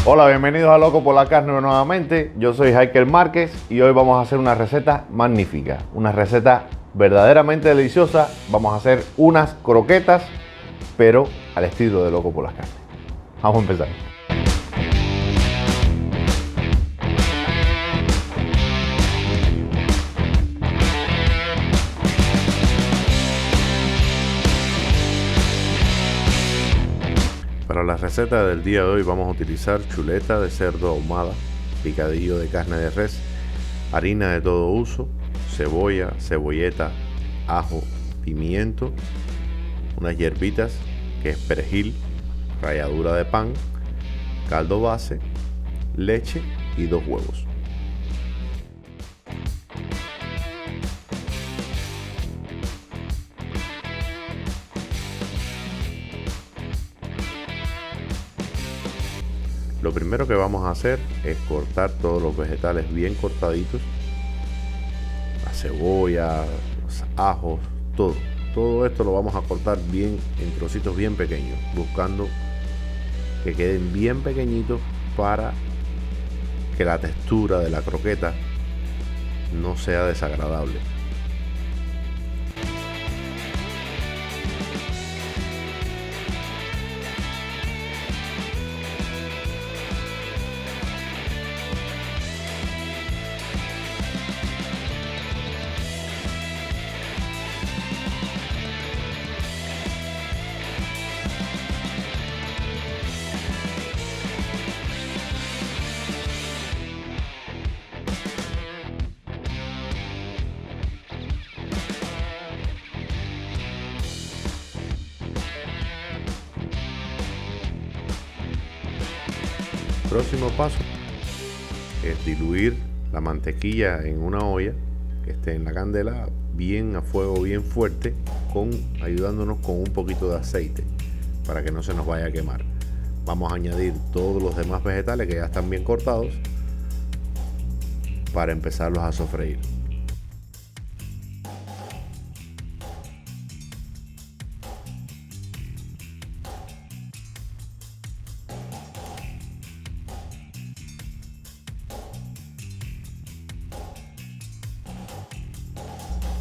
Hola, bienvenidos a Loco por la Carne nuevamente. Yo soy Heikel Márquez y hoy vamos a hacer una receta magnífica, una receta verdaderamente deliciosa. Vamos a hacer unas croquetas, pero al estilo de Loco por la Carne. Vamos a empezar. Para la receta del día de hoy vamos a utilizar chuleta de cerdo ahumada, picadillo de carne de res, harina de todo uso, cebolla, cebolleta, ajo, pimiento, unas hierbitas que es perejil, ralladura de pan, caldo base, leche y 2 huevos. Lo primero que vamos a hacer es cortar todos los vegetales bien cortaditos, la cebolla, los ajos, todo esto lo vamos a cortar bien en trocitos bien pequeños, buscando que queden bien pequeñitos para que la textura de la croqueta no sea desagradable. Próximo paso es diluir la mantequilla en una olla que esté en la candela bien a fuego bien fuerte, ayudándonos con un poquito de aceite para que no se nos vaya a quemar. Vamos a añadir todos los demás vegetales que ya están bien cortados para empezarlos a sofreír.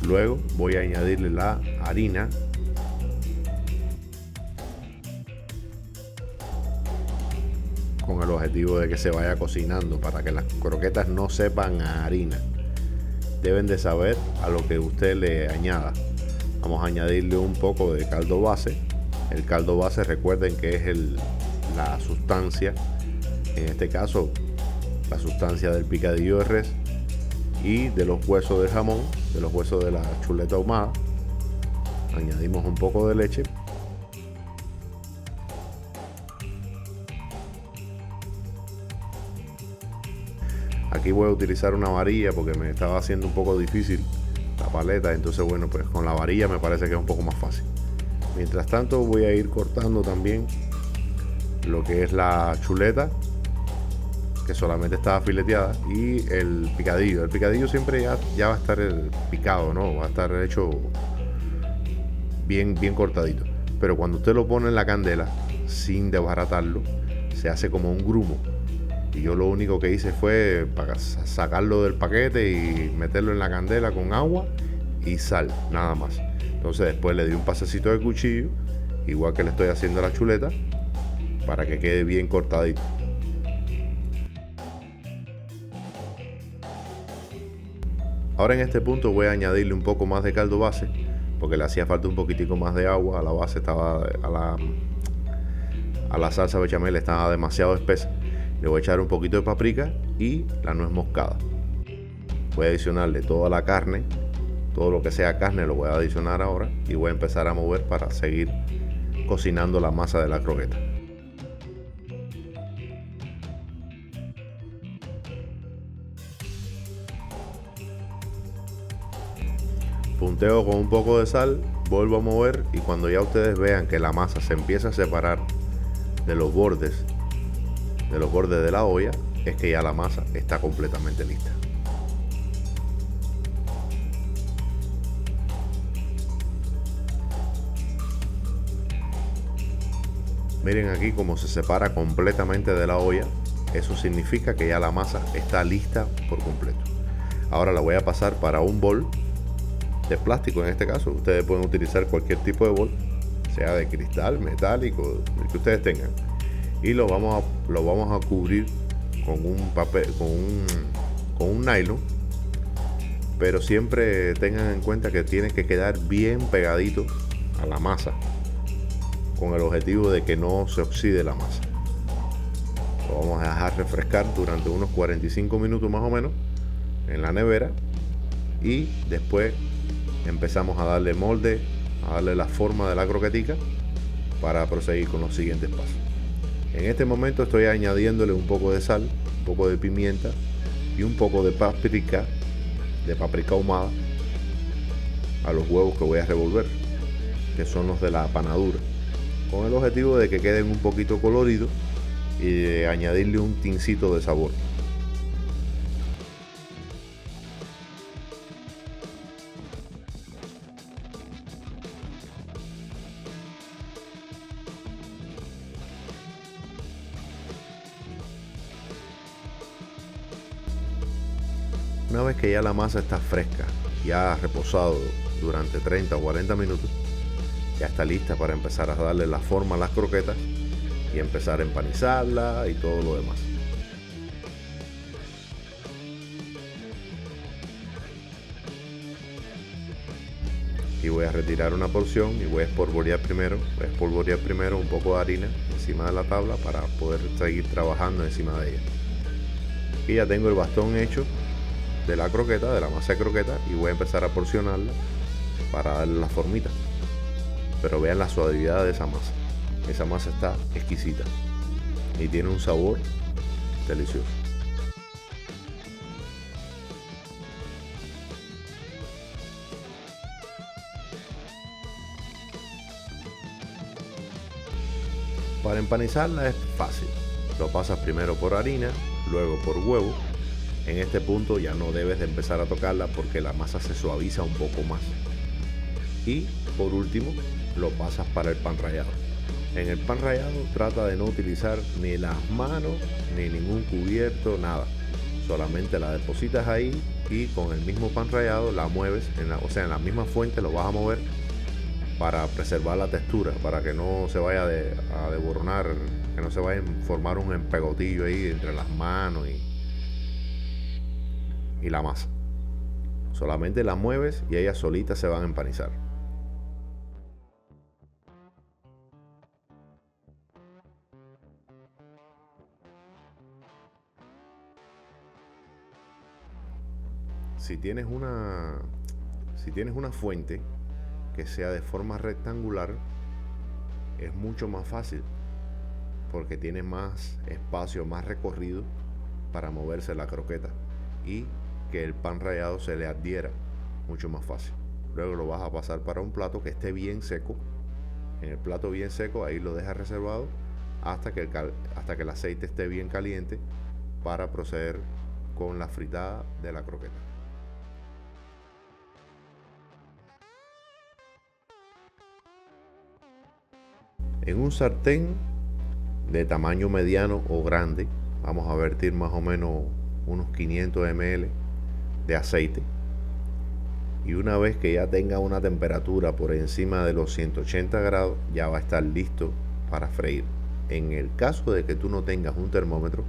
Luego voy a añadirle la harina con el objetivo de que se vaya cocinando para que las croquetas no sepan a harina. Deben de saber a lo que usted le añada. Vamos a añadirle un poco de caldo base. El caldo base, recuerden que es la sustancia, en este caso la sustancia del picadillo de res y de los huesos de jamón, de los huesos de la chuleta ahumada. Añadimos un poco de leche. Aquí voy a utilizar una varilla porque me estaba haciendo un poco difícil la paleta, entonces bueno, pues con la varilla me parece que es un poco más fácil. Mientras tanto voy a ir cortando también lo que es la chuleta, que solamente estaba fileteada, y el picadillo. El picadillo siempre ya va a estar picado, ¿no? Va a estar hecho bien cortadito. Pero cuando usted lo pone en la candela sin desbaratarlo, se hace como un grumo. Y yo lo único que hice fue para sacarlo del paquete y meterlo en la candela con agua y sal, nada más. Entonces después le di un pasecito de cuchillo, igual que le estoy haciendo a la chuleta, para que quede bien cortadito. Ahora en este punto voy a añadirle un poco más de caldo base, porque le hacía falta un poquitico más de agua. A la base estaba, a la salsa bechamel estaba demasiado espesa. Le voy a echar un poquito de paprika y la nuez moscada. Voy a adicionarle toda la carne, todo lo que sea carne lo voy a adicionar ahora y voy a empezar a mover para seguir cocinando la masa de la croqueta. Punteo con un poco de sal, vuelvo a mover y cuando ya ustedes vean que la masa se empieza a separar de los bordes de la olla, es que ya la masa está completamente lista. Miren aquí cómo se separa completamente de la olla. Eso significa que ya la masa está lista por completo. Ahora la voy a pasar para un bol de plástico. En este caso ustedes pueden utilizar cualquier tipo de bol, sea de cristal, metálico, el que ustedes tengan, y lo vamos a cubrir con un papel, con un nylon, pero siempre tengan en cuenta que tiene que quedar bien pegadito a la masa, con el objetivo de que no se oxide la masa. Lo vamos a dejar refrescar durante unos 45 minutos más o menos en la nevera, y después empezamos a darle molde, a darle la forma de la croquetica para proseguir con los siguientes pasos. En este momento estoy añadiéndole un poco de sal, un poco de pimienta y un poco de paprika ahumada a los huevos que voy a revolver, que son los de la panadura, con el objetivo de que queden un poquito coloridos y de añadirle un tincito de sabor. Una vez que ya la masa está fresca, ya ha reposado durante 30 o 40 minutos, ya está lista para empezar a darle la forma a las croquetas y empezar a empanizarla y todo lo demás. Y voy a retirar una porción y voy a espolvorear primero un poco de harina encima de la tabla para poder seguir trabajando encima de ella. Aquí ya tengo el bastón hecho de la croqueta, de la masa de croqueta, y voy a empezar a porcionarla para darle la formita. Pero vean la suavidad de esa masa. Esa masa está exquisita y tiene un sabor delicioso. Para empanizarla es fácil. Lo pasas primero por harina, luego por huevo. En este punto ya no debes de empezar a tocarla porque la masa se suaviza un poco más. Y por último lo pasas para el pan rallado. En el pan rallado trata de no utilizar ni las manos ni ningún cubierto, nada. Solamente la depositas ahí y con el mismo pan rallado la mueves, en la misma fuente lo vas a mover para preservar la textura, para que no se vaya a desboronar, que no se vaya a formar un empegotillo ahí entre las manos y la masa. Solamente la mueves y ellas solitas se van a empanizar. Si tienes una fuente que sea de forma rectangular, es mucho más fácil porque tiene más espacio, más recorrido para moverse la croqueta y que el pan rallado se le adhiera mucho más fácil. Luego lo vas a pasar para un plato que esté bien seco. En el plato bien seco, ahí lo dejas reservado hasta que el aceite esté bien caliente para proceder con la fritada de la croqueta. En un sartén de tamaño mediano o grande, vamos a vertir más o menos unos 500 ml de aceite. Y una vez que ya tenga una temperatura por encima de los 180 grados, ya va a estar listo para freír. En el caso de que tú no tengas un termómetro,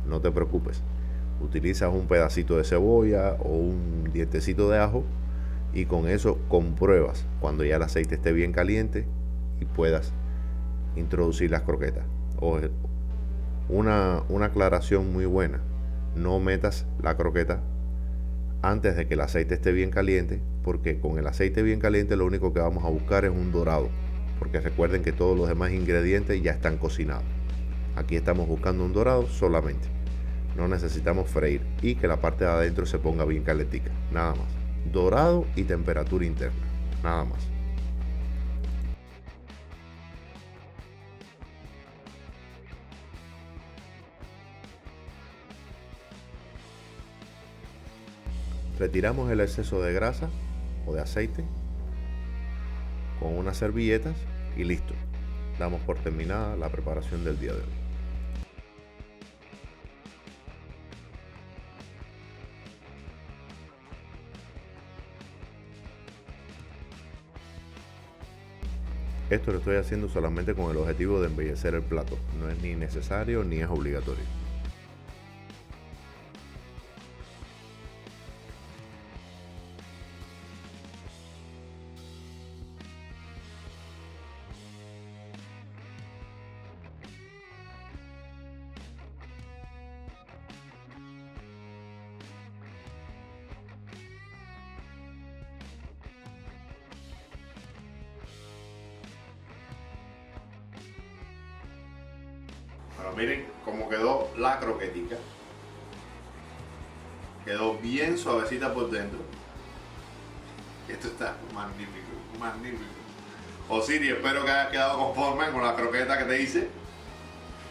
no te preocupes. Utilizas un pedacito de cebolla o un dientecito de ajo y con eso compruebas cuando ya el aceite esté bien caliente y puedas introducir las croquetas. Una aclaración muy buena: no metas la croqueta antes de que el aceite esté bien caliente, porque con el aceite bien caliente lo único que vamos a buscar es un dorado, porque recuerden que todos los demás ingredientes ya están cocinados. Aquí estamos buscando un dorado solamente, no necesitamos freír, y que la parte de adentro se ponga bien calentica, nada más. Dorado y temperatura interna, nada más. Retiramos el exceso de grasa o de aceite con unas servilletas y listo. Damos por terminada la preparación del día de hoy. Esto lo estoy haciendo solamente con el objetivo de embellecer el plato, no es ni necesario ni es obligatorio. Bueno, miren cómo quedó la croquetica. Quedó bien suavecita por dentro. Esto está magnífico, magnífico. Osiris, espero que hayas quedado conforme con la croqueta que te hice.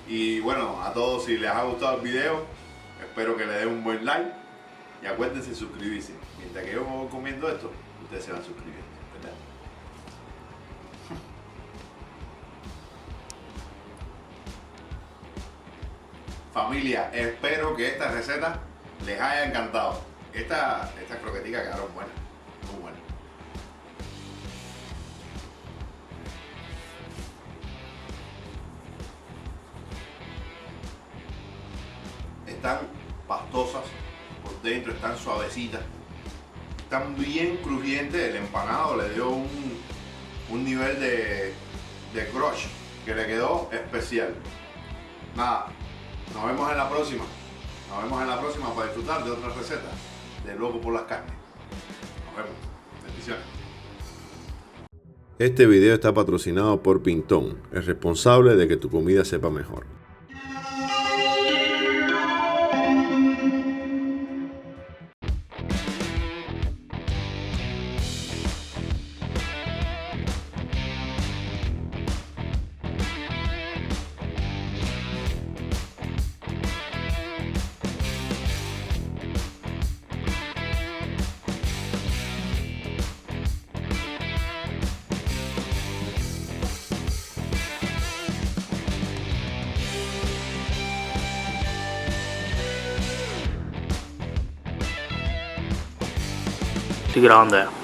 Y bueno, a todos, si les ha gustado el video, espero que le den un buen like. Y acuérdense de suscribirse. Mientras que yo me voy comiendo esto, ustedes se van suscribiendo, ¿verdad? Familia, espero que esta receta les haya encantado. Estas croqueticas quedaron buenas, muy buenas. Están pastosas por dentro, están suavecitas, están bien crujientes. El empanado le dio un nivel de crunch que le quedó especial. Nada, nos vemos en la próxima. Nos vemos en la próxima para disfrutar de otras recetas de Loco por las Carnes. Nos vemos. Bendiciones. Este video está patrocinado por Pintón, el responsable de que tu comida sepa mejor. Estoy grabando ya.